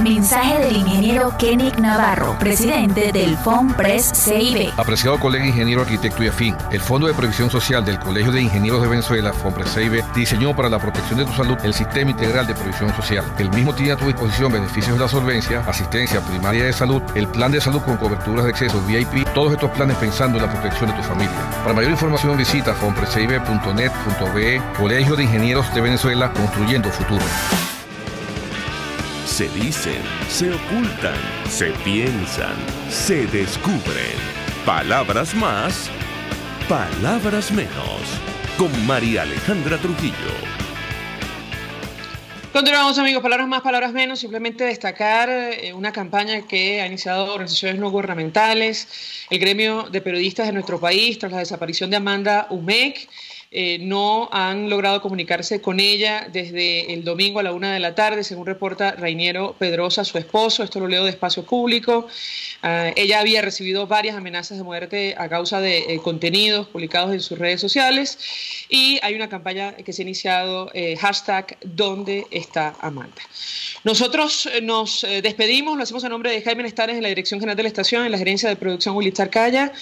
Mensaje del ingeniero Kenick Navarro, presidente del FOMPRES CIB. Apreciado colega ingeniero, arquitecto y afín, el Fondo de Previsión Social del Colegio de Ingenieros de Venezuela, FOMPRES CIB, diseñó para la protección de tu salud el Sistema Integral de Previsión Social. El mismo tiene a tu disposición beneficios de la solvencia, asistencia primaria de salud, el plan de salud con coberturas de acceso VIP, todos estos planes pensando en la protección de tu familia. Para mayor información visita fomprescib.net.be, Colegio de Ingenieros de Venezuela, construyendo futuro. Se dicen, se ocultan, se piensan, se descubren. Palabras más, palabras menos. Con María Alejandra Trujillo. Continuamos, amigos. Palabras más, palabras menos. Simplemente destacar una campaña que ha iniciado organizaciones no gubernamentales, el gremio de periodistas de nuestro país, tras la desaparición de Amanda Umec. No han logrado comunicarse con ella desde el domingo a la 1 de la tarde, según reporta Rainiero Pedrosa, su esposo. Esto lo leo de Espacio Público. Ella había recibido varias amenazas de muerte a causa de contenidos publicados en sus redes sociales, y hay una campaña que se ha iniciado, hashtag ¿Dónde está Amanda? Nosotros nos despedimos, lo hacemos a nombre de Jaime Nestares en la Dirección General de la Estación, en la Gerencia de Producción Ulitzar Calla,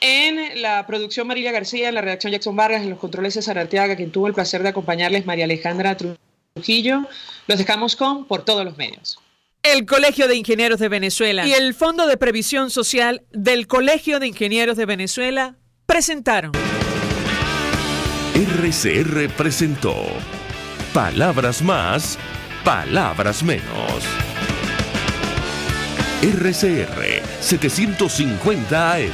en la producción Marilia García, en la redacción Jackson Vargas, en los controles César Arteaga, quien tuvo el placer de acompañarles, María Alejandra Trujillo. Los dejamos con Por Todos los Medios. El Colegio de Ingenieros de Venezuela y el Fondo de Previsión Social del Colegio de Ingenieros de Venezuela presentaron. RCR presentó Palabras más, palabras menos. RCR 750 AM.